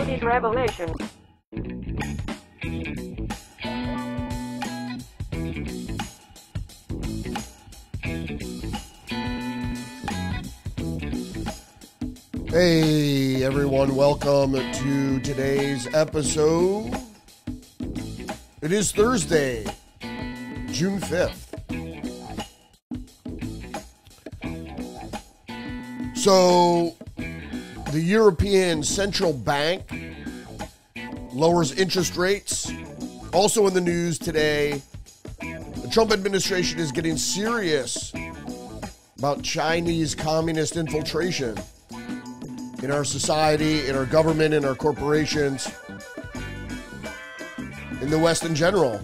Rudy's Revelation. Hey everyone, welcome to today's episode. It is Thursday, June 5th. So, the European Central Bank lowers interest rates. Also in the news today, the Trump administration is getting serious about Chinese communist infiltration in our society, in our government, in our corporations, in the West in general.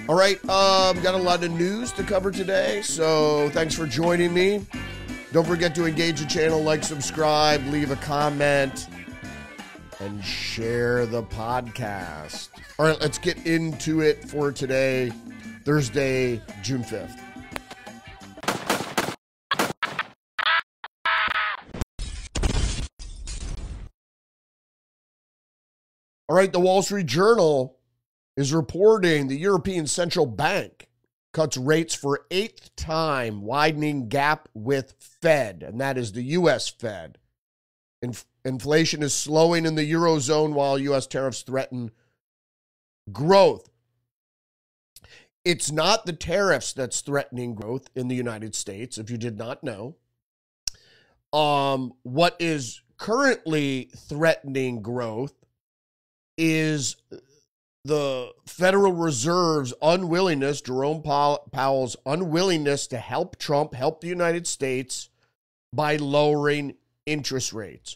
All right, got a lot of news to cover today, so thanks for joining me. Don't forget to engage the channel, like, subscribe, leave a comment, and share the podcast. All right, let's get into it for today, Thursday, June 5th. All right, the Wall Street Journal is reporting the European Central Bank cuts rates for 8th time, widening gap with Fed, and that is the U.S. Fed. Inflation is slowing in the Eurozone while U.S. tariffs threaten growth. It's not the tariffs that's threatening growth in the United States, if you did not know. What is currently threatening growth is the Federal Reserve's unwillingness, Jerome Powell's unwillingness to help Trump, help the United States by lowering interest rates.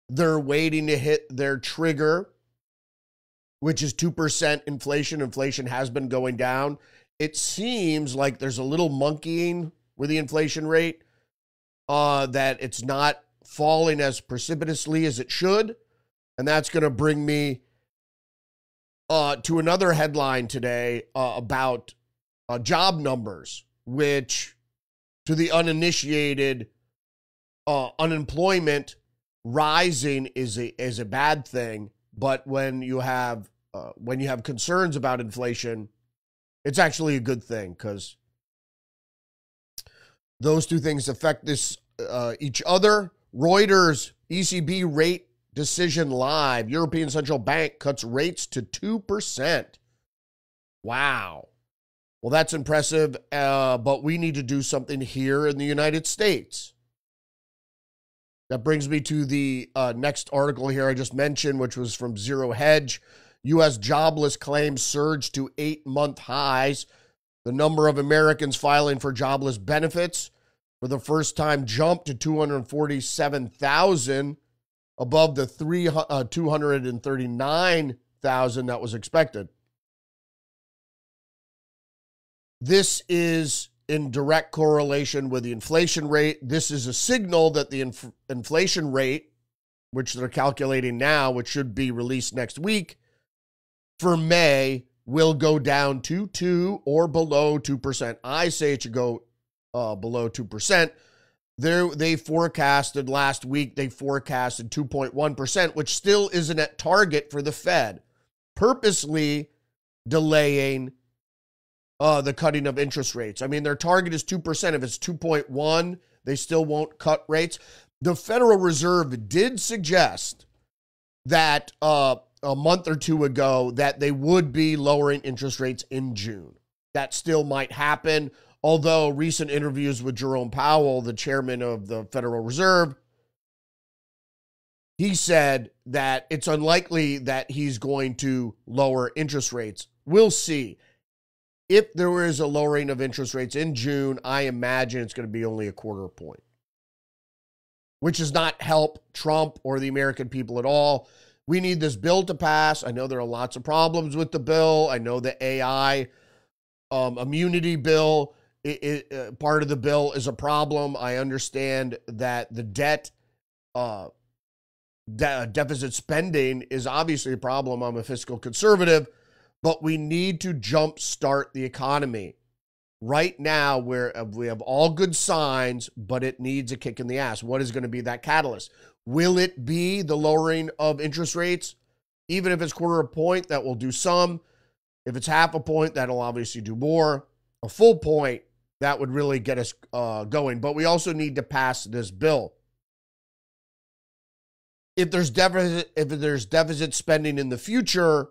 They're waiting to hit their trigger, which is 2% inflation. Inflation has been going down. It seems like there's a little monkeying with the inflation rate, that it's not falling as precipitously as it should. And that's going to bring me to another headline today about job numbers, which to the uninitiated, unemployment rising is a bad thing. But when you have concerns about inflation, it's actually a good thing, because those two things affect each other. Reuters ECB rate decision live. European Central Bank cuts rates to 2%. Wow. Well, that's impressive, but we need to do something here in the United States. That brings me to the next article here I just mentioned, which was from Zero Hedge. U.S. jobless claims surged to 8-month highs. The number of Americans filing for jobless benefits for the first time jumped to 247,000, above the 239,000 that was expected. This is in direct correlation with the inflation rate. This is a signal that the inflation rate, which they're calculating now, which should be released next week, for May, will go down to 2 or below 2%. I say it should go below 2%. They forecasted last week, they forecasted 2.1%, which still isn't at target for the Fed, purposely delaying the cutting of interest rates. I mean, their target is 2%. If it's 2.1, they still won't cut rates. The Federal Reserve did suggest that a month or two ago that they would be lowering interest rates in June. That still might happen. Although recent interviews with Jerome Powell, the chairman of the Federal Reserve, he said that it's unlikely that he's going to lower interest rates. We'll see. If there is a lowering of interest rates in June, I imagine it's going to be only a quarter point, which does not help Trump or the American people at all. We need this bill to pass. I know there are lots of problems with the bill. I know the AI immunity bill, part of the bill is a problem. I understand that the deficit spending is obviously a problem. I'm a fiscal conservative, but we need to jumpstart the economy. right now we have all good signs, but it needs a kick in the ass. What is going to be that catalyst? Will it be the lowering of interest rates? Even if it's quarter a point, that will do some. If it's half a point, that'll obviously do more. A full point, that would really get us going. But we also need to pass this bill. If there's deficit spending in the future,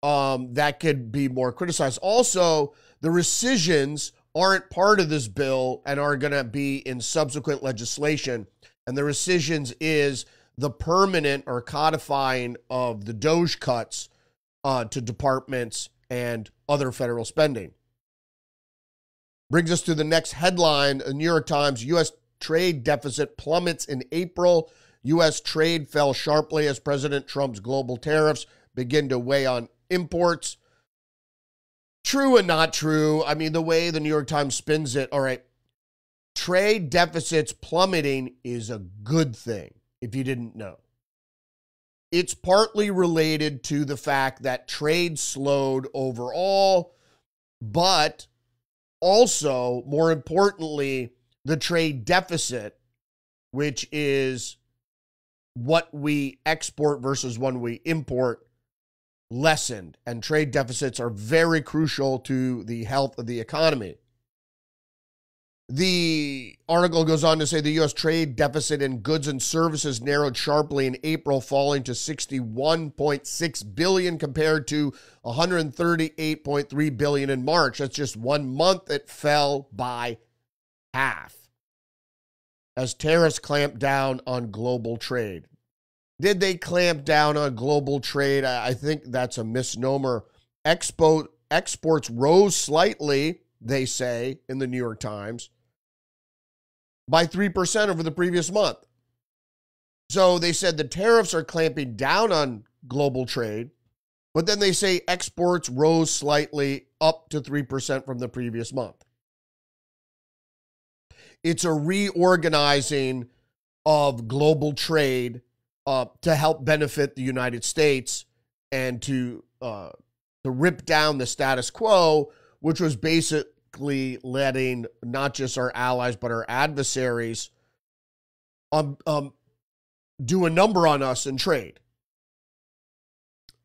that could be more criticized. Also, the rescissions aren't part of this bill and are going to be in subsequent legislation. And the rescissions is the permanent or codifying of the DOGE cuts to departments and other federal spending. Brings us to the next headline. The New York Times, U.S. trade deficit plummets in April. U.S. trade fell sharply as President Trump's global tariffs begin to weigh on imports. True and not true. I mean, the way the New York Times spins it, all right, trade deficits plummeting is a good thing, if you didn't know. It's partly related to the fact that trade slowed overall, but also, more importantly, the trade deficit, which is what we export versus what we import, lessened. And trade deficits are very crucial to the health of the economy. The article goes on to say the U.S. trade deficit in goods and services narrowed sharply in April, falling to $61.6 billion compared to $138.3 billion in March. That's just 1 month. It fell by half as tariffs clamped down on global trade. Did they clamp down on global trade? I think that's a misnomer. Exports rose slightly, they say, in the New York Times, by 3% over the previous month. So they said the tariffs are clamping down on global trade, but then they say exports rose slightly up to 3% from the previous month. It's a reorganizing of global trade to help benefit the United States and to rip down the status quo, which was basically letting not just our allies but our adversaries do a number on us in trade.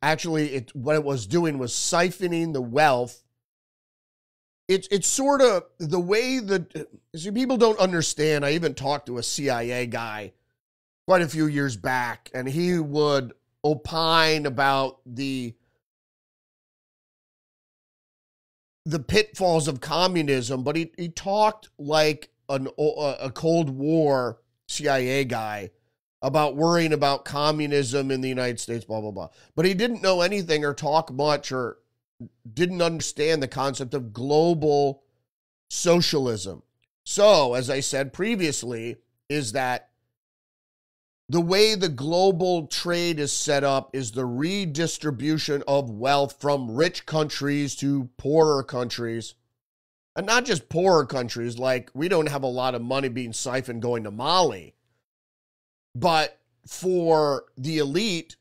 Actually, what it was doing was siphoning the wealth. It's sort of the way that, see, people don't understand. I even talked to a CIA guy quite a few years back, and he would opine about the pitfalls of communism, but he talked like a Cold War CIA guy about worrying about communism in the United States, blah, blah, blah. But he didn't know anything or talk much or didn't understand the concept of global socialism. So, as I said previously, is that the way the global trade is set up is the redistribution of wealth from rich countries to poorer countries. And not just poorer countries, like we don't have a lot of money being siphoned going to Mali. But for the elite,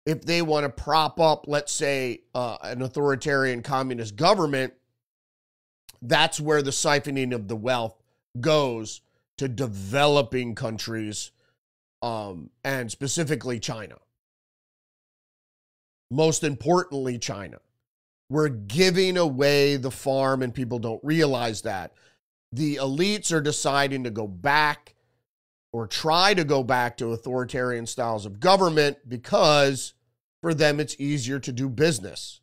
if they want to prop up, let's say, an authoritarian communist government, that's where the siphoning of the wealth goes to developing countries, and specifically China. Most importantly, China. We're giving away the farm, and people don't realize that. The elites are deciding to go back or try to go back to authoritarian styles of government because for them it's easier to do business.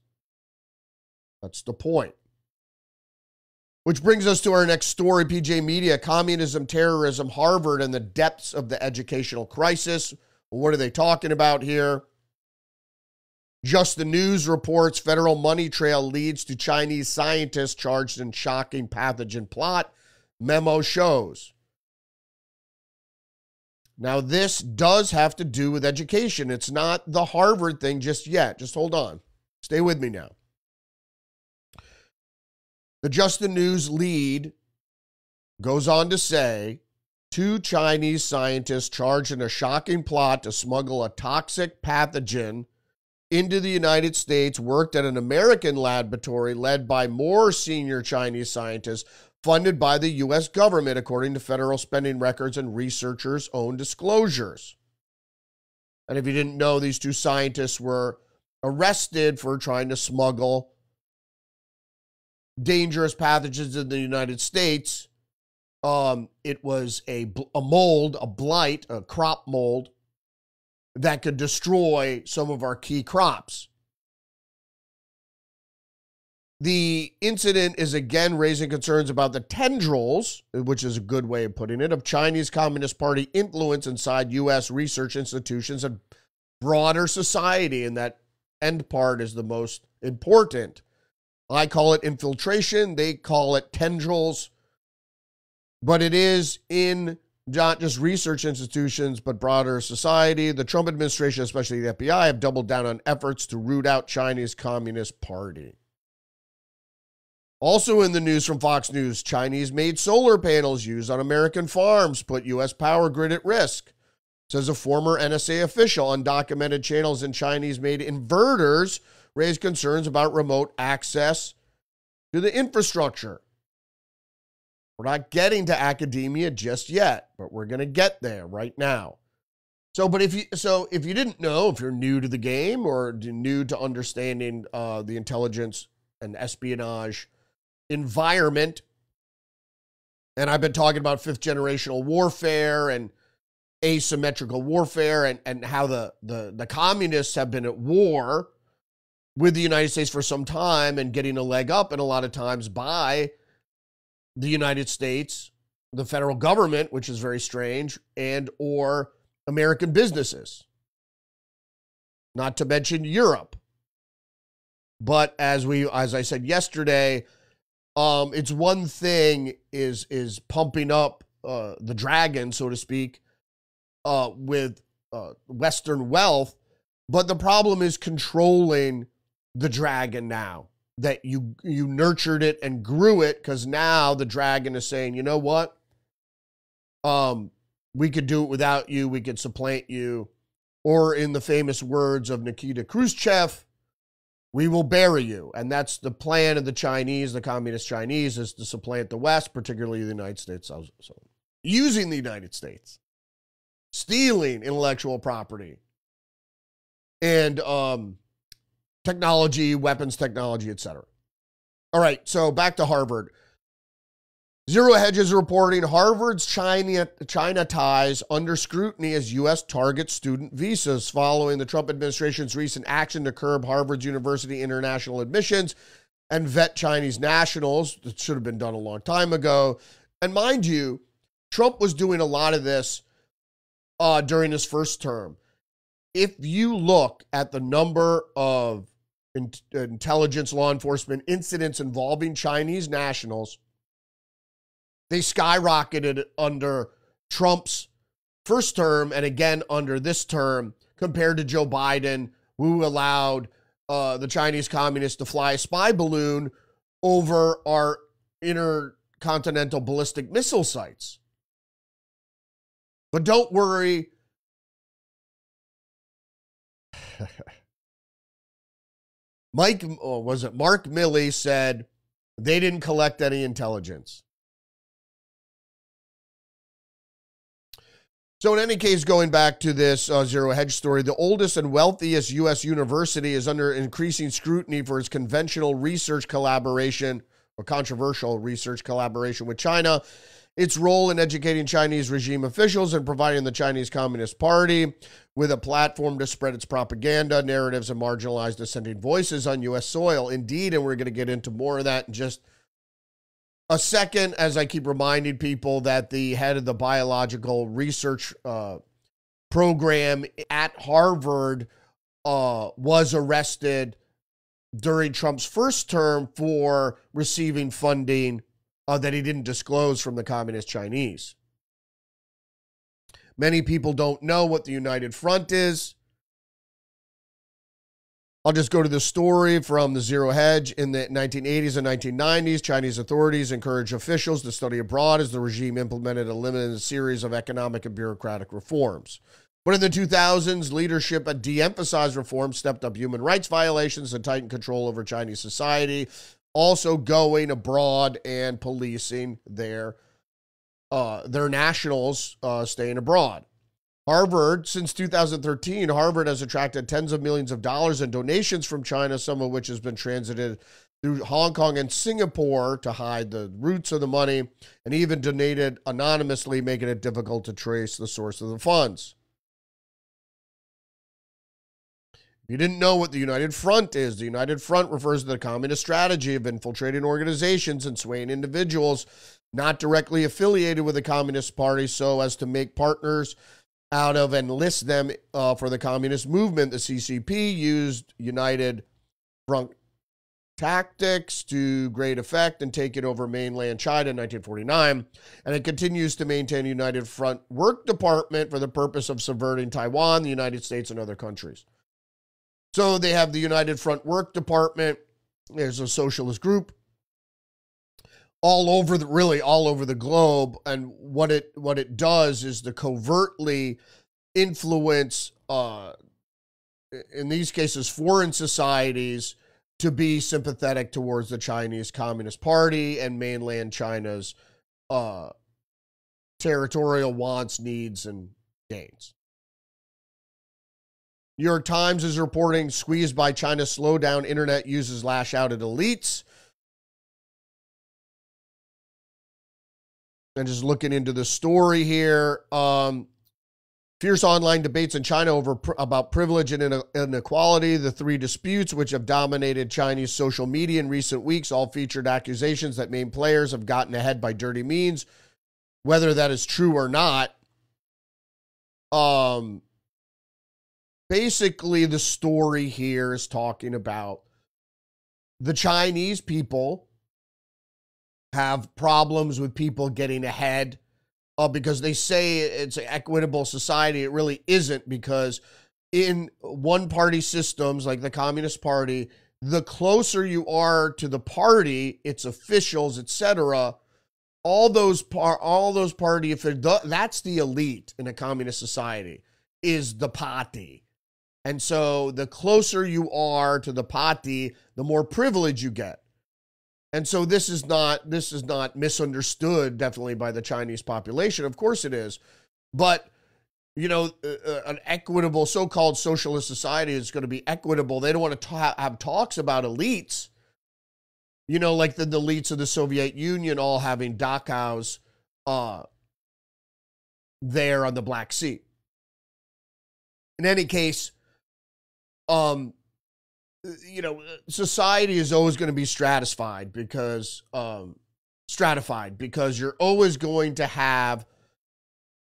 That's the point. Which brings us to our next story, PJ Media, communism, terrorism, Harvard, and the depths of the educational crisis. What are they talking about here? Just the News reports federal money trail leads to Chinese scientists charged in shocking pathogen plot. Memo shows. Now, this does have to do with education. It's not the Harvard thing just yet. Just hold on. Stay with me now. The Just the News lead goes on to say, 2 Chinese scientists charged in a shocking plot to smuggle a toxic pathogen into the United States, worked at an American laboratory led by more senior Chinese scientists funded by the U.S. government, according to federal spending records and researchers' own disclosures. And if you didn't know, these two scientists were arrested for trying to smuggle dangerous pathogens in the United States. It was a mold, a blight, a crop mold that could destroy some of our key crops. The incident is again raising concerns about the tendrils, which is a good way of putting it, of Chinese Communist Party influence inside U.S. research institutions and broader society, and that end part is the most important. I call it infiltration, they call it tendrils, but it is in not just research institutions, but broader society. The Trump administration, especially the FBI, have doubled down on efforts to root out Chinese Communist Party. Also in the news from Fox News, Chinese-made solar panels used on American farms put U.S. power grid at risk, says a former NSA official. Undocumented channels and Chinese-made inverters raise concerns about remote access to the infrastructure. We're not getting to academia just yet, but we're going to get there right now. If you didn't know, if you're new to the game or new to understanding the intelligence and espionage environment, and I've been talking about fifth generational warfare and asymmetrical warfare and how the communists have been at war with the United States for some time and getting a leg up, and a lot of times by the United States, the federal government, which is very strange, and or American businesses, not to mention Europe. But as I said yesterday, it's one thing is pumping up the dragon, so to speak, with Western wealth, but the problem is controlling the dragon now that you nurtured it and grew it, because now the dragon is saying, you know what? We could do it without you. We could supplant you. Or in the famous words of Nikita Khrushchev, we will bury you. And that's the plan of the Chinese, the communist Chinese, is to supplant the West, particularly the United States. So using the United States, stealing intellectual property, and technology, weapons technology, etc. All right, so back to Harvard. Zero Hedge is reporting Harvard's China ties under scrutiny as U.S. targets student visas following the Trump administration's recent action to curb Harvard's university international admissions and vet Chinese nationals. That should have been done a long time ago. And mind you, Trump was doing a lot of this during his first term. If you look at the number of intelligence law enforcement incidents involving Chinese nationals, they skyrocketed under Trump's first term and again under this term compared to Joe Biden, who allowed the Chinese communists to fly a spy balloon over our intercontinental ballistic missile sites. But don't worry. Mark Milley said they didn't collect any intelligence. So in any case, going back to this Zero Hedge story, the oldest and wealthiest U.S. university is under increasing scrutiny for its conventional research collaboration or controversial research collaboration with China, its role in educating Chinese regime officials and providing the Chinese Communist Party with a platform to spread its propaganda, narratives, and marginalize dissenting voices on U.S. soil. Indeed, and we're going to get into more of that in just a second, as I keep reminding people that the head of the biological research program at Harvard was arrested during Trump's first term for receiving funding that he didn't disclose from the Communist Chinese. Many people don't know what the United Front is. I'll just go to the story from the Zero Hedge. In the 1980s and 1990s, Chinese authorities encouraged officials to study abroad as the regime implemented a limited series of economic and bureaucratic reforms. But in the 2000s, leadership had de-emphasized reform, stepped up human rights violations, and tightened control over Chinese society, also going abroad and policing their nationals staying abroad. Harvard, since 2013, Harvard has attracted tens of millions of dollars in donations from China, some of which has been transited through Hong Kong and Singapore to hide the roots of the money, and even donated anonymously, making it difficult to trace the source of the funds. If you didn't know what the United Front is, the United Front refers to the communist strategy of infiltrating organizations and swaying individuals not directly affiliated with the Communist Party so as to make partners out of and enlist them for the communist movement. The CCP used United Front tactics to great effect and take it over mainland China in 1949, and it continues to maintain United Front Work Department for the purpose of subverting Taiwan, the United States, and other countries. So they have the United Front Work Department. There's a socialist group all over the globe, and what it does is to covertly influence, in these cases, foreign societies to be sympathetic towards the Chinese Communist Party and mainland China's territorial wants, needs, and gains. New York Times is reporting squeezed by China's slowdown, internet users lash out at elites. And just looking into the story here, fierce online debates in China about privilege and inequality. The three disputes which have dominated Chinese social media in recent weeks all featured accusations that main players have gotten ahead by dirty means. Whether that is true or not, basically the story here is talking about the Chinese people have problems with people getting ahead because they say it's an equitable society. It really isn't, because in one-party systems like the Communist Party, the closer you are to the party, its officials, etc., all those party officials, that's the elite in a communist society, is the party. And so the closer you are to the party, the more privilege you get. And so this is not misunderstood, definitely, by the Chinese population. Of course it is. But, you know, an equitable so-called socialist society is going to be equitable. They don't want to have talks about elites, you know, like the elites of the Soviet Union all having Dachaus there on the Black Sea. In any case, you know, society is always going to be stratified because you're always going to have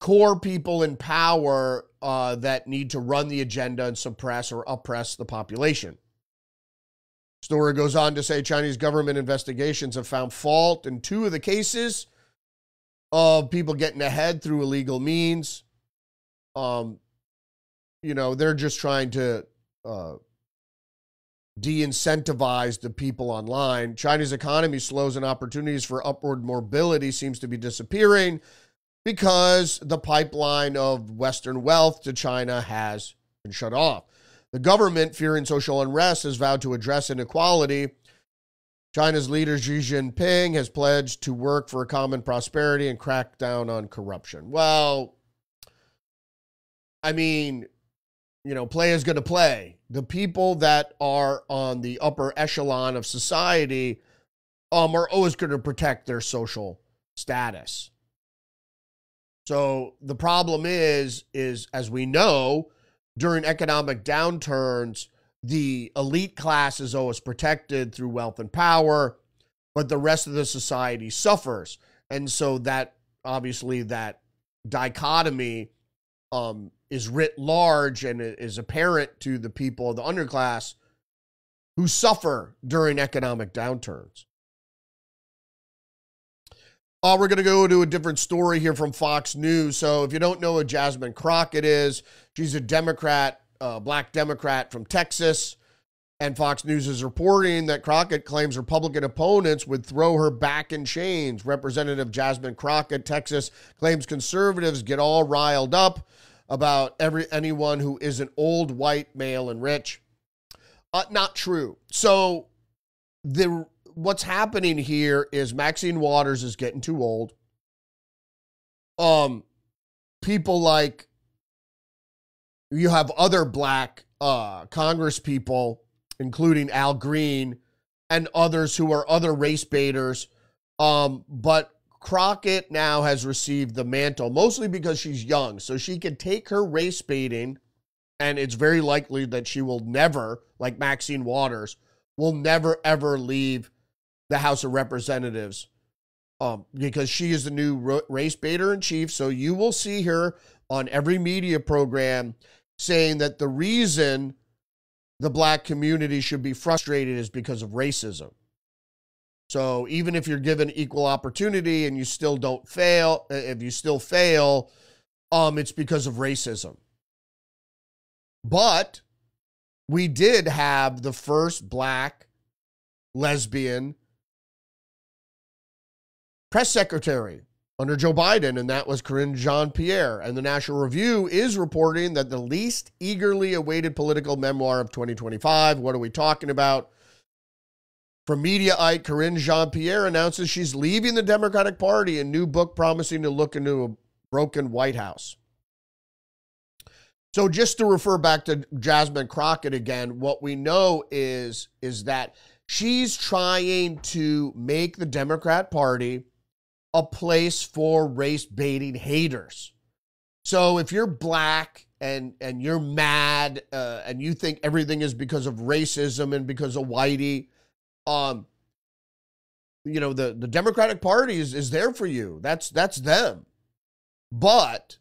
core people in power that need to run the agenda and suppress or oppress the population. Story goes on to say Chinese government investigations have found fault in 2 of the cases of people getting ahead through illegal means. You know, they're just trying to de-incentivize the people online. China's economy slows and opportunities for upward mobility seems to be disappearing because the pipeline of Western wealth to China has been shut off. The government, fearing social unrest, has vowed to address inequality. China's leader Xi Jinping has pledged to work for a common prosperity and crack down on corruption. Well, I mean, you know, play is going to play. The people that are on the upper echelon of society are always going to protect their social status. So the problem is as we know, during economic downturns, the elite class is always protected through wealth and power, but the rest of the society suffers. And so that, obviously, that dichotomy is writ large and is apparent to the people of the underclass who suffer during economic downturns. We're going to go to a different story here from Fox News. So if you don't know what Jasmine Crockett is, she's a Democrat, black Democrat from Texas. And Fox News is reporting that Crockett claims Republican opponents would throw her back in chains. Representative Jasmine Crockett, Texas, claims conservatives get all riled up about anyone who isn't old, white, male, and rich. Not true. So what's happening here is Maxine Waters is getting too old. People like, you have other black Congress people, including Al Green and others who are other race baiters. But Crockett now has received the mantle, mostly because she's young. So she can take her race baiting, and it's very likely that she will never, like Maxine Waters, will never, ever leave the House of Representatives, because she is the new race baiter in chief. So you will see her on every media program saying that the reason the black community should be frustrated is because of racism. So even if you're given equal opportunity and you still don't fail, if you still fail, it's because of racism. But we did have the first black lesbian press secretary under Joe Biden, and that was Karine Jean-Pierre. And the National Review is reporting that the least eagerly awaited political memoir of 2025. What are we talking about? From Mediaite, Karine Jean-Pierre announces she's leaving the Democratic Party, a new book promising to look into a broken White House. So just to refer back to Jasmine Crockett again, what we know is that she's trying to make the Democrat Party a place for race-baiting haters. So if you're black and you're mad and you think everything is because of racism and because of whitey, the Democratic Party is there for you. That's them. But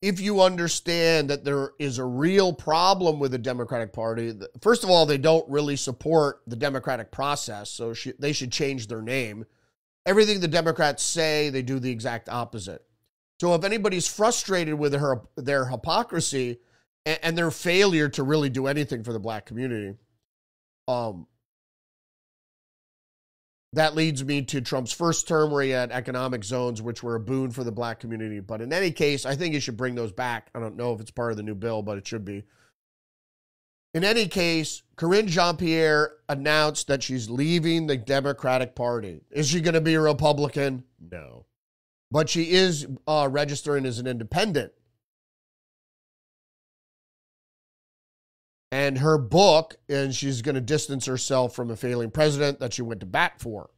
if you understand that there is a real problem with the Democratic Party, first of all, they don't really support the democratic process, so they should change their name. Everything the Democrats say, they do the exact opposite. So if anybody's frustrated with their hypocrisy and their failure to really do anything for the black community, that leads me to Trump's first term, where he had economic zones, which were a boon for the black community. But in any case, I think he should bring those back. I don't know if it's part of the new bill, but it should be. In any case, Karine Jean-Pierre announced that she's leaving the Democratic Party. Is she going to be a Republican? No. But she is registering as an independent. And her book, and she's going to distance herself from a failing president that she went to bat for.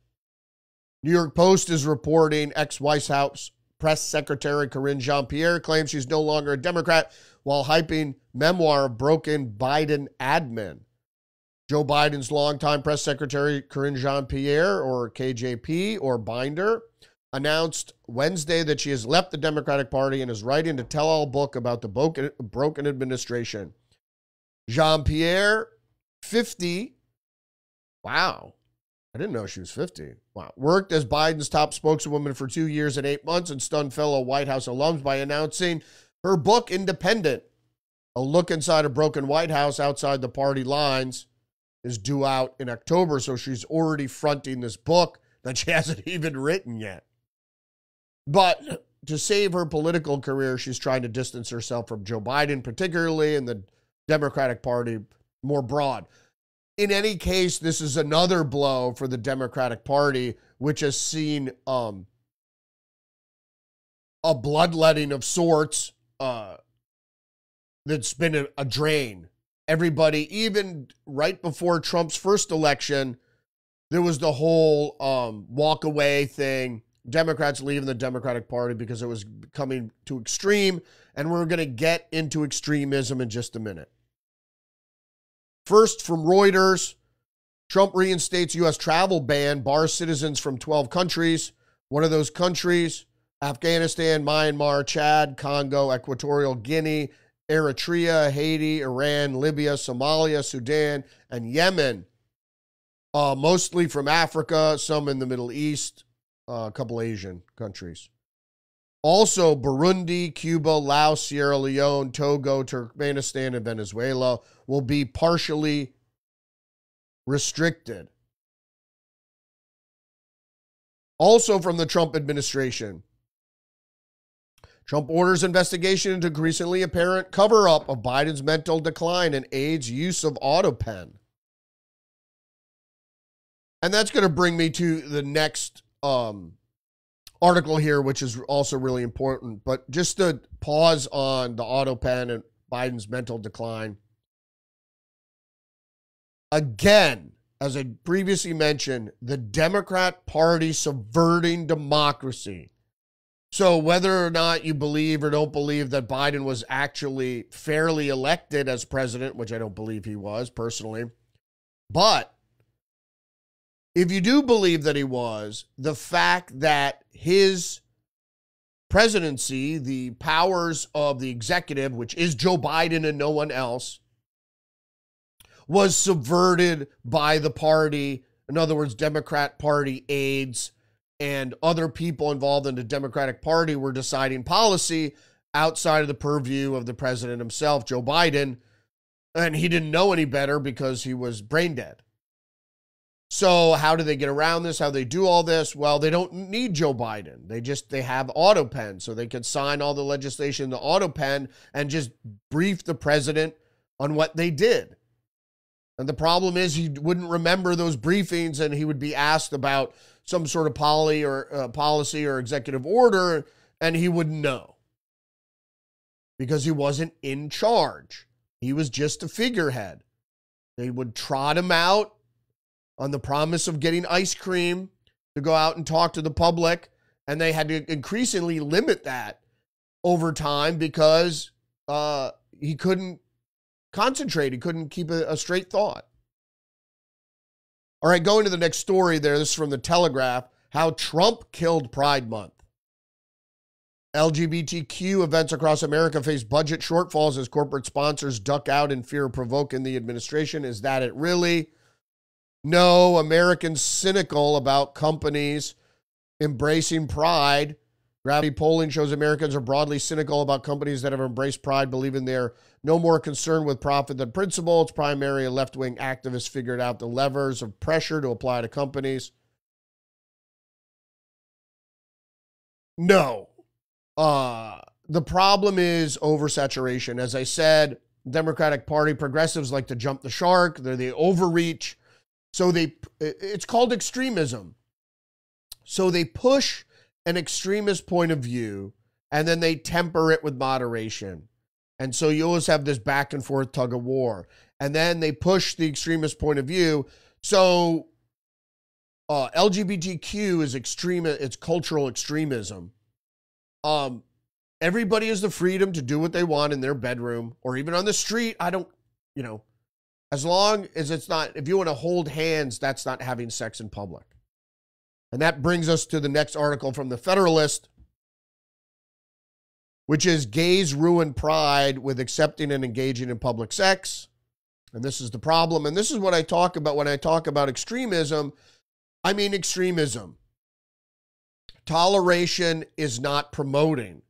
New York Post is reporting ex-White House press secretary Karine Jean-Pierre claims she's no longer a Democrat while hyping memoir of broken Biden admin. Joe Biden's longtime press secretary Karine Jean-Pierre, or KJP, or Binder, announced Wednesday that she has left the Democratic Party and is writing a tell-all book about the broken administration. Jean-Pierre, 50. Wow. I didn't know she was 50. Wow. Worked as Biden's top spokeswoman for 2 years and 8 months and stunned fellow White House alums by announcing her book, Independent, a look inside a broken White House outside the party lines, is due out in October. So she's already fronting this book that she hasn't even written yet. But to save her political career, she's trying to distance herself from Joe Biden, particularly in the Democratic Party more broad. In any case, this is another blow for the Democratic Party, which has seen a bloodletting of sorts that's been a drain. Everybody, even right before Trump's first election, there was the whole walk away thing. Democrats leaving the Democratic Party because it was becoming too extreme, and we're going to get into extremism in just a minute. First, from Reuters, Trump reinstates U.S. travel ban, bars citizens from 12 countries. One of those countries, Afghanistan, Myanmar, Chad, Congo, Equatorial Guinea, Eritrea, Haiti, Iran, Libya, Somalia, Sudan, and Yemen. Mostly from Africa, some in the Middle East, a couple Asian countries. Also, Burundi, Cuba, Laos, Sierra Leone, Togo, Turkmenistan, and Venezuela will be partially restricted. Also from the Trump administration, Trump orders investigation into increasingly apparent cover-up of Biden's mental decline and aides use of AutoPen. And that's going to bring me to the next article here, which is also really important. But just to pause on the AutoPen and Biden's mental decline. Again, as I previously mentioned, the Democrat Party subverting democracy. So whether or not you believe or don't believe that Biden was actually fairly elected as president, which I don't believe he was personally, but if you do believe that he was, the fact that his presidency, the powers of the executive, which is Joe Biden and no one else, was subverted by the party. In other words, Democrat Party aides and other people involved in the Democratic Party were deciding policy outside of the purview of the president himself, Joe Biden, and he didn't know any better because he was brain dead. So how do they get around this? How do they do all this? Well, they don't need Joe Biden. They have AutoPen, so they can sign all the legislation in the AutoPen and just brief the president on what they did. And the problem is he wouldn't remember those briefings, and he would be asked about some sort of policy or executive order, and he wouldn't know because he wasn't in charge. He was just a figurehead. They would trot him out on the promise of getting ice cream to go out and talk to the public, and they had to increasingly limit that over time because he couldn't concentrate. He couldn't keep a straight thought. All right, going to the next story there. This is from the Telegraph. How Trump killed Pride Month. LGBTQ events across America face budget shortfalls as corporate sponsors duck out in fear of provoking the administration. Is that it really? No, Americans cynical about companies embracing pride. Gravity polling shows Americans are broadly cynical about companies that have embraced pride, believing they're no more concerned with profit than principle. It's primarily left-wing activists figured out the levers of pressure to apply to companies. No. The problem is oversaturation. As I said, Democratic Party progressives like to jump the shark. They're the overreach. So it's called extremism. So they push an extremist point of view, and then they temper it with moderation. And so you always have this back and forth tug of war. And then they push the extremist point of view. So LGBTQ is extreme. It's cultural extremism. Everybody has the freedom to do what they want in their bedroom or even on the street. As long as it's not, if you want to hold hands, that's not having sex in public. And that brings us to the next article from the Federalist, which is gays ruin pride with accepting and engaging in public sex. And this is the problem. And this is what I talk about when I talk about extremism. I mean extremism. Toleration is not promoting.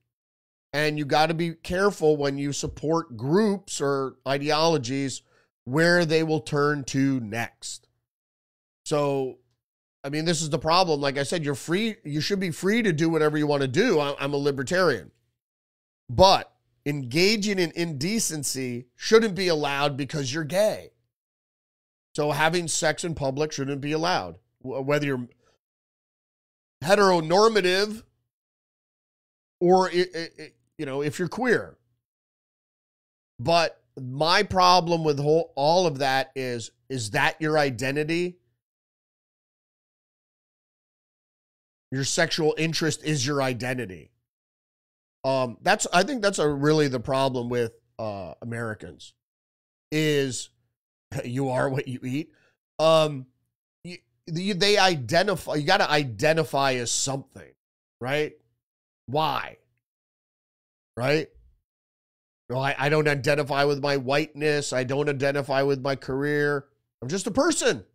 And you got to be careful when you support groups or ideologies where they will turn to next. So, I mean, this is the problem. Like I said, you're free. You should be free to do whatever you want to do. I'm a libertarian. But engaging in indecency shouldn't be allowed because you're gay. So having sex in public shouldn't be allowed. Whether you're heteronormative or, if you're queer. But my problem with all of that is that your identity? Your sexual interest is your identity. I think that's really the problem with Americans is you are what you eat. They identify, you got to identify as something, right? Why? Right? No, I don't identify with my whiteness. I don't identify with my career. I'm just a person.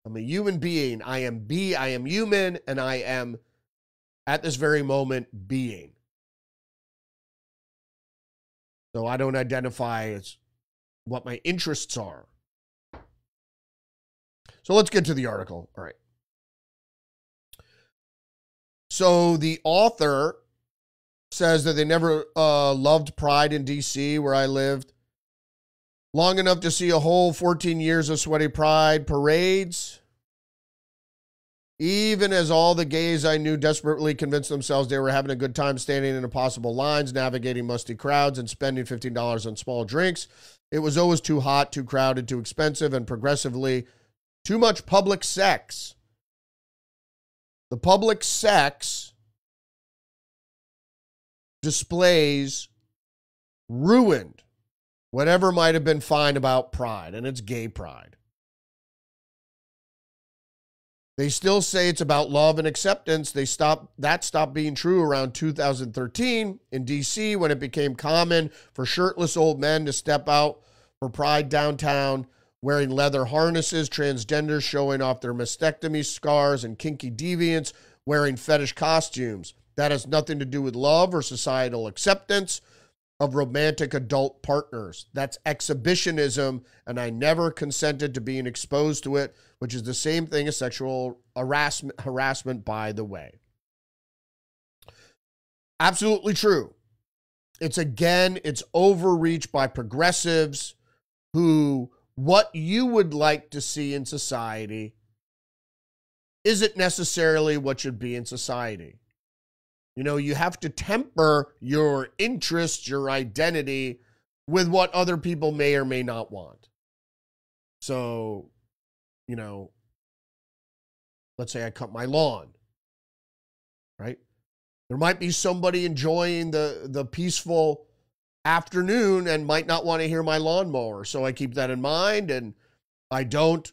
I'm a human being. I am human, and I am, at this very moment, being. So I don't identify as what my interests are. So let's get to the article. All right. So the author says that they never loved Pride in D.C., where I lived. Long enough to see a whole 14 years of sweaty Pride parades. Even as all the gays I knew desperately convinced themselves they were having a good time standing in impossible lines, navigating musty crowds, and spending $15 on small drinks, it was always too hot, too crowded, too expensive, and progressively too much public sex. The public sex displays ruined whatever might have been fine about Pride, and it's gay Pride. They still say it's about love and acceptance. That stopped being true around 2013 in D.C. when it became common for shirtless old men to step out for Pride downtown, wearing leather harnesses, transgenders showing off their mastectomy scars, and kinky deviants wearing fetish costumes. That has nothing to do with love or societal acceptance of romantic adult partners. That's exhibitionism, and I never consented to being exposed to it, which is the same thing as sexual harassment, by the way. Absolutely true. It's overreach by progressives who what you would like to see in society isn't necessarily what should be in society. You know, you have to temper your interests, your identity, with what other people may or may not want. So, you know, let's say I cut my lawn, right? There might be somebody enjoying the peaceful afternoon and might not want to hear my lawnmower. So I keep that in mind, and I don't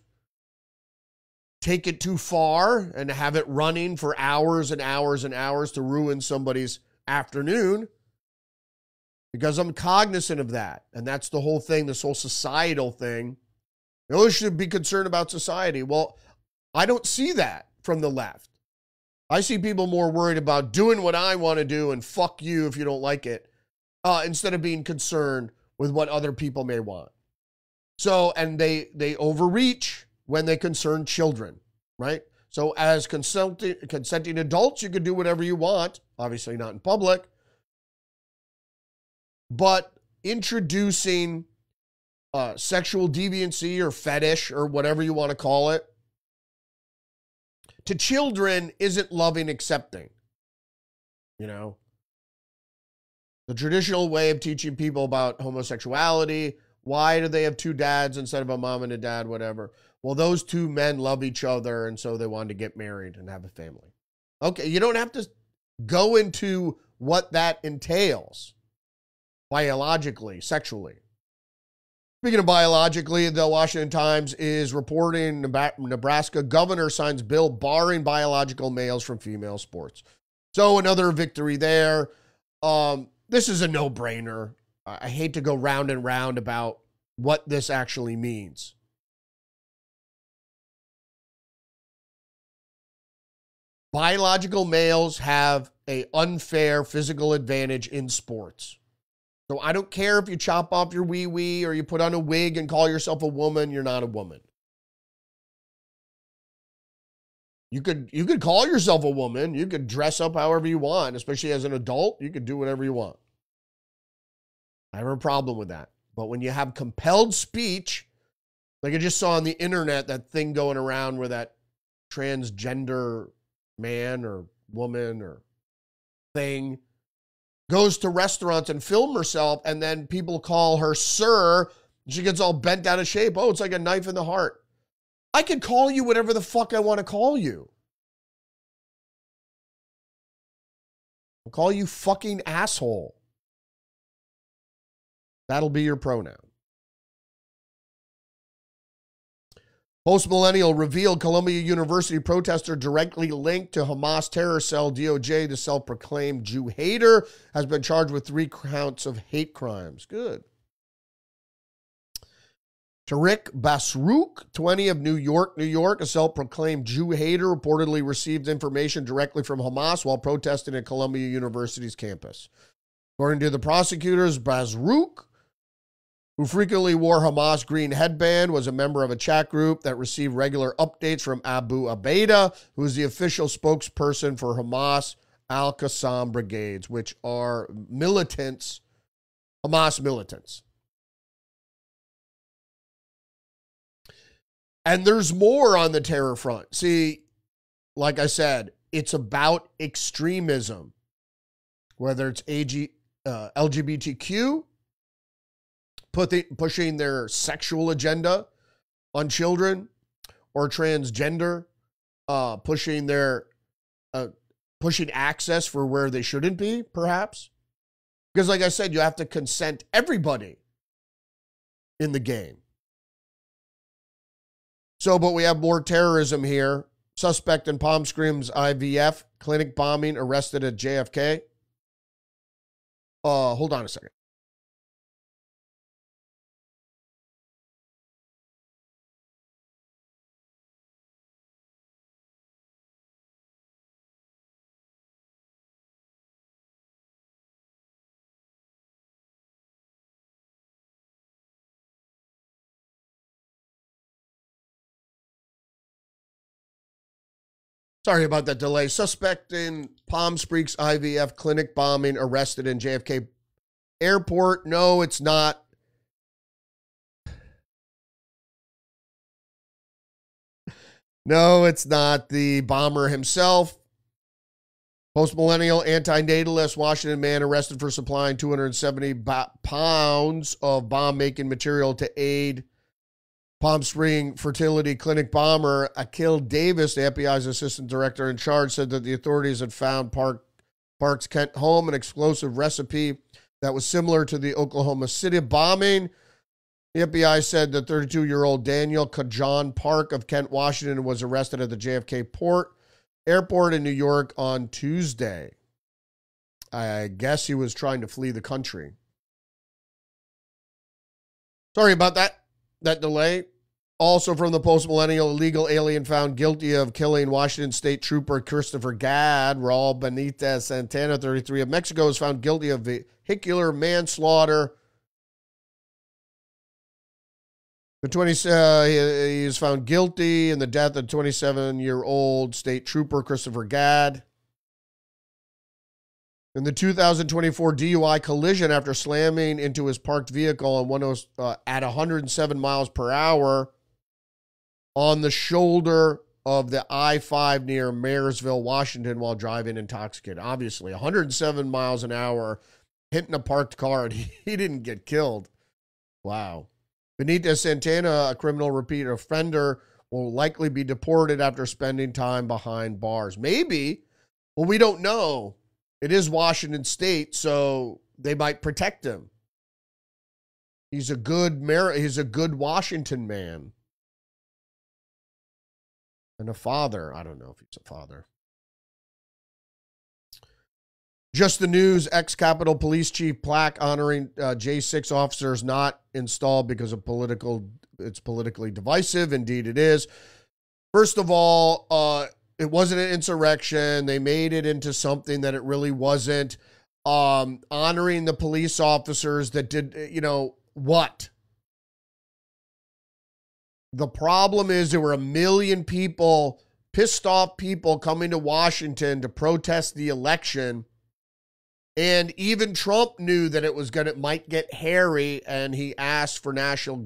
take it too far and have it running for hours and hours and hours to ruin somebody's afternoon, because I'm cognizant of that. And that's the whole thing, this whole societal thing. You always should be concerned about society. Well, I don't see that from the left. I see people more worried about doing what I want to do and fuck you if you don't like it, instead of being concerned with what other people may want. So, and they overreach when they concern children, right? So as consenting adults, you can do whatever you want, obviously not in public, but introducing sexual deviancy or fetish or whatever you want to call it to children isn't loving, accepting. You know, the traditional way of teaching people about homosexuality, why do they have two dads instead of a mom and a dad, whatever? Well, those two men love each other, and so they wanted to get married and have a family. Okay, you don't have to go into what that entails biologically, sexually. Speaking of biologically, the Washington Times is reporting Nebraska governor signs bill barring biological males from female sports. So another victory there. This is a no-brainer. I hate to go round and round about what this actually means. Biological males have an unfair physical advantage in sports. So I don't care if you chop off your wee-wee or you put on a wig and call yourself a woman, you're not a woman. You could call yourself a woman. You could dress up however you want, especially as an adult. You could do whatever you want. I have a problem with that. But when you have compelled speech, like I just saw on the internet, that thing going around where that transgender man or woman or thing goes to restaurants and film herself, and then people call her sir. She gets all bent out of shape. Oh, it's like a knife in the heart. I can call you whatever the fuck I want to call you. I'll call you fucking asshole. That'll be your pronoun. Post-millennial revealed Columbia University protester directly linked to Hamas terror cell. DOJ, the self-proclaimed Jew hater, has been charged with 3 counts of hate crimes. Good. Tariq Basrouk, 20, of New York, a self-proclaimed Jew hater, reportedly received information directly from Hamas while protesting at Columbia University's campus. According to the prosecutors, Basrouk, who frequently wore Hamas green headband, was a member of a chat group that received regular updates from Abu Abaida, who is the official spokesperson for Hamas Al-Qassam brigades, which are militants, Hamas militants. And there's more on the terror front. See, like I said, it's about extremism, whether it's LGBTQ, pushing their sexual agenda on children, or transgender, pushing access for where they shouldn't be, perhaps. Because like I said, you have to consent everybody in the game. So, but we have more terrorism here. Suspect in Palm Springs IVF clinic bombing arrested at JFK. Hold on a second. Sorry about that delay. Suspect in Palm Springs IVF clinic bombing arrested in JFK airport. No, it's not. No, it's not the bomber himself. Post-millennial anti-natalist Washington man arrested for supplying 270 pounds of bomb-making material to aid Palm Springs fertility clinic bomber Akil Davis, the FBI's assistant director in charge, said that the authorities had found Park's Kent home an explosive recipe that was similar to the Oklahoma City bombing. The FBI said that 32-year-old Daniel Kajan Park of Kent, Washington, was arrested at the JFK airport in New York on Tuesday. I guess he was trying to flee the country. Sorry about that delay. Also from the post-millennial, illegal alien found guilty of killing Washington State Trooper Christopher Gadd. Raul Benitez Santana, 33, of Mexico, is found guilty of vehicular manslaughter. He is found guilty in the death of 27-year-old State Trooper Christopher Gadd. In the 2024 DUI collision after slamming into his parked vehicle at 107 miles per hour on the shoulder of the I-5 near Marysville, Washington, while driving intoxicated. Obviously, 107 miles an hour, hitting a parked car, and he didn't get killed. Wow. Benitez Santana, a criminal repeat offender, will likely be deported after spending time behind bars. Maybe. Well, we don't know. It is Washington State, so they might protect him. He's a good Washington man. And a father. I don't know if he's a father. Just the news, ex-Capitol Police Chief plaque honoring J6 officers not installed because of it's politically divisive. Indeed it is. First of all, it wasn't an insurrection. They made it into something that it really wasn't. Honoring the police officers that did, what? The problem is there were 1 million people, pissed off people coming to Washington to protest the election. And even Trump knew that it might get hairy, and he asked for National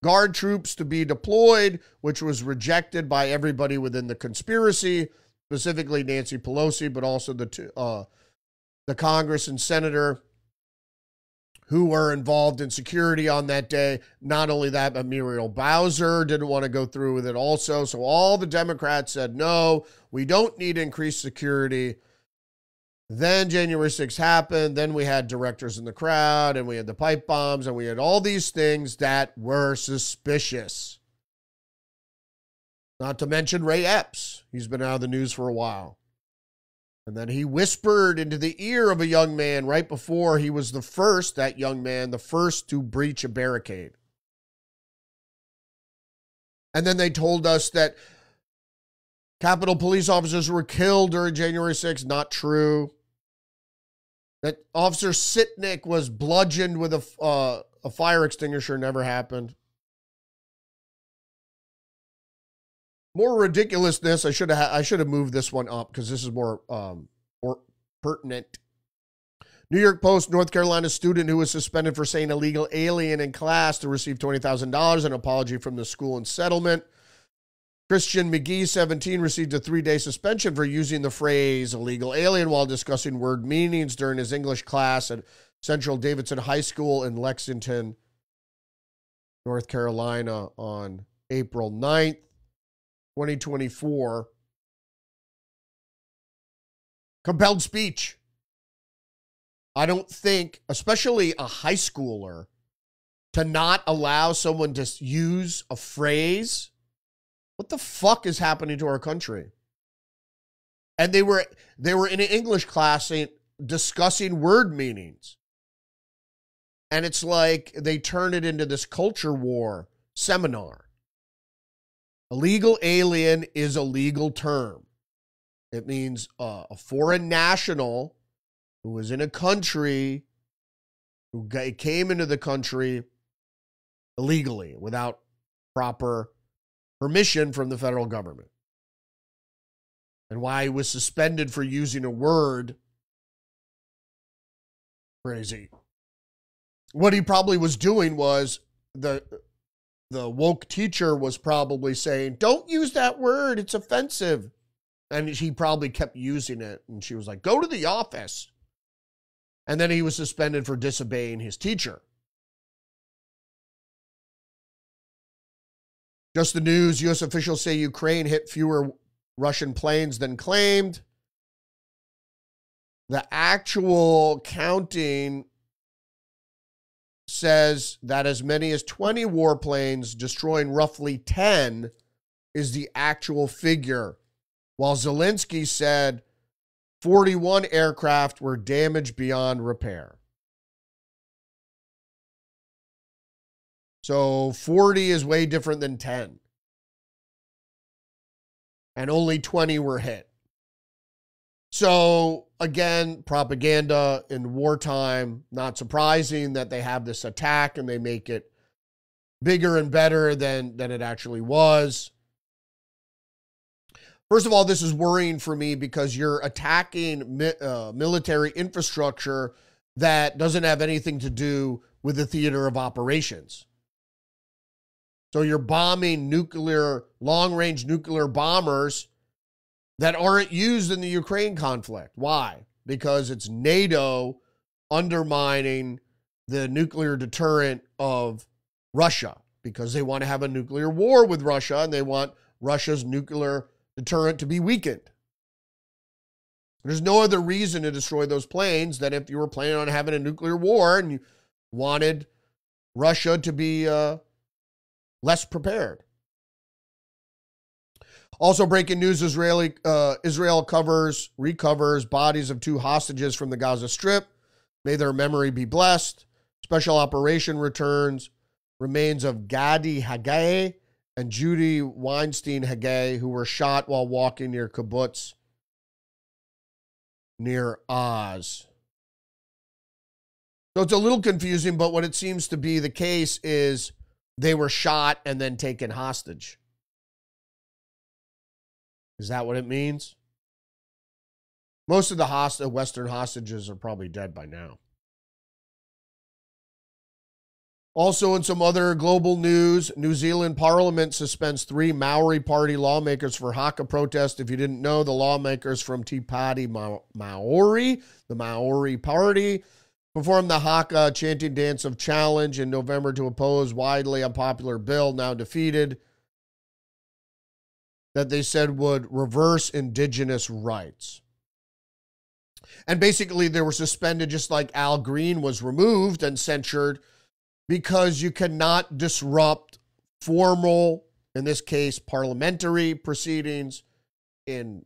Guard troops to be deployed, which was rejected by everybody within the conspiracy, specifically Nancy Pelosi, but also the Congress and Senator who were involved in security on that day. Not only that, but Muriel Bowser didn't want to go through with it also. So all the Democrats said, no, we don't need increased security. Then January 6th happened. Then we had directors in the crowd, and we had the pipe bombs, and we had all these things that were suspicious. Not to mention Ray Epps. He's been out of the news for a while. And then he whispered into the ear of a young man right before he was the first to breach a barricade. And then they told us that Capitol police officers were killed during January 6th. Not true. That Officer Sitnik was bludgeoned with a fire extinguisher. Never happened. More ridiculousness. I should have moved this one up because this is more pertinent. New York Post, North Carolina student who was suspended for saying illegal alien in class to receive $20,000, an apology from the school and settlement. Christian McGee, 17, received a 3-day suspension for using the phrase illegal alien while discussing word meanings during his English class at Central Davidson High School in Lexington, North Carolina on April 9th, 2024. Compelled speech. I don't think, especially a high schooler, to not allow someone to use a phrase. What the fuck is happening to our country? And they were in an English class discussing word meanings. And it's like they turn it into this culture war seminar. Illegal alien is a legal term. It means a foreign national who was in a country, who came into the country illegally without proper permission from the federal government. And why he was suspended for using a word. Crazy. What he probably was doing was the woke teacher was probably saying, don't use that word, it's offensive. And he probably kept using it. And she was like, go to the office. And then he was suspended for disobeying his teacher. Just the news, U.S. officials say Ukraine hit fewer Russian planes than claimed. The actual counting says that as many as 20 warplanes, destroying roughly 10, is the actual figure, while Zelensky said 41 aircraft were damaged beyond repair. So 40 is way different than 10. And only 20 were hit. So, again, propaganda in wartime, not surprising that they have this attack and they make it bigger and better than it actually was. First of all, this is worrying for me because you're attacking military infrastructure that doesn't have anything to do with the theater of operations. So you're bombing long-range nuclear bombers that aren't used in the Ukraine conflict. Why? Because it's NATO undermining the nuclear deterrent of Russia because they want to have a nuclear war with Russia and they want Russia's nuclear deterrent to be weakened. There's no other reason to destroy those planes than if you were planning on having a nuclear war and you wanted Russia to be less prepared. Also breaking news, Israel recovers bodies of 2 hostages from the Gaza Strip. May their memory be blessed. Special operation returns remains of Gadi Hagay and Judy Weinstein Hagay, who were shot while walking near kibbutz near Oz. So it's a little confusing, but what it seems to be the case is they were shot and then taken hostage. Is that what it means? Most of the Western hostages are probably dead by now. Also, in some other global news, New Zealand Parliament suspends 3 Maori Party lawmakers for Haka protest. If you didn't know, the lawmakers from Te Pāti Maori, the Maori Party, performed the Haka chanting dance of challenge in November to oppose widely unpopular bill now defeated that they said would reverse indigenous rights. And basically they were suspended just like Al Green was removed and censured because you cannot disrupt formal, in this case, parliamentary proceedings. In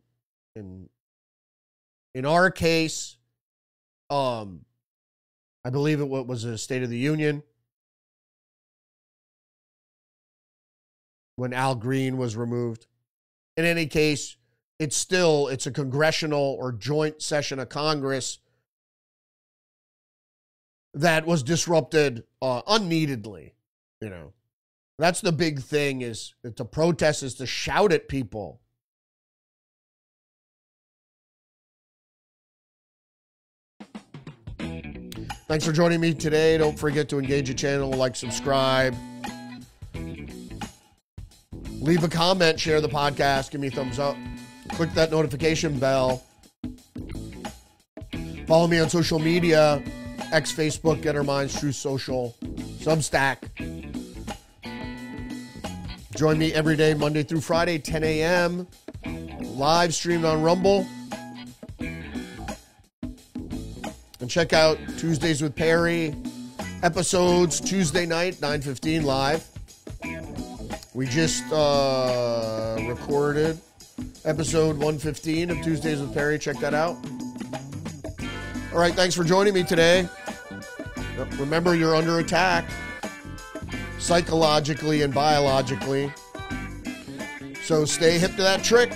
our case, I believe it was a State of the Union when Al Green was removed. In any case, it's a congressional or joint session of Congress that was disrupted unneededly, That's the big thing, is to protest is to shout at people. Thanks for joining me today. Don't forget to engage the channel, like, subscribe. Leave a comment, share the podcast, give me a thumbs up. Click that notification bell. Follow me on social media, X, Facebook, Get Our Minds, True Social, Substack. Join me every day, Monday through Friday, 10 a.m. Live streamed on Rumble. And check out Tuesdays with Perry episodes Tuesday night, 9:15 live. We just recorded episode 115 of Tuesdays with Perry. Check that out. All right, thanks for joining me today. Remember, you're under attack psychologically and biologically. So stay hip to that trick.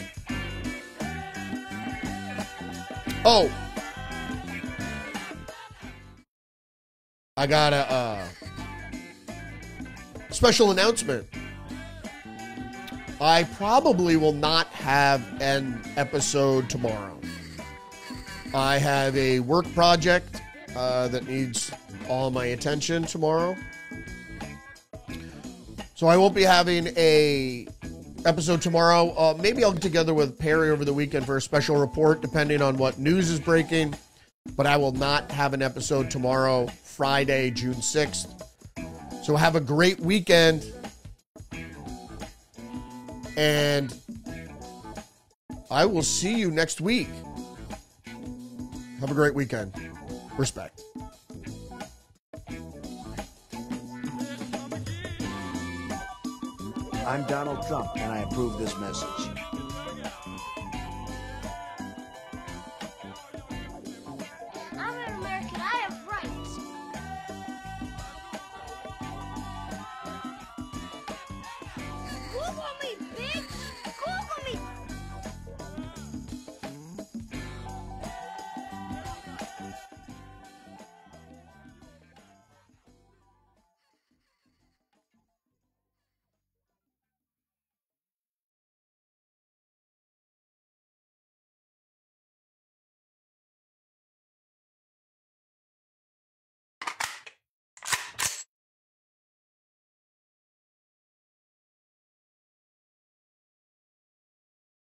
Oh, I got a special announcement. I probably will not have an episode tomorrow. I have a work project that needs all my attention tomorrow. So I won't be having a episode tomorrow. Maybe I'll get together with Perry over the weekend for a special report, depending on what news is breaking. But I will not have an episode tomorrow, Friday, June 6th. So have a great weekend. And I will see you next week. Have a great weekend. Respect. I'm Donald Trump, and I approve this message.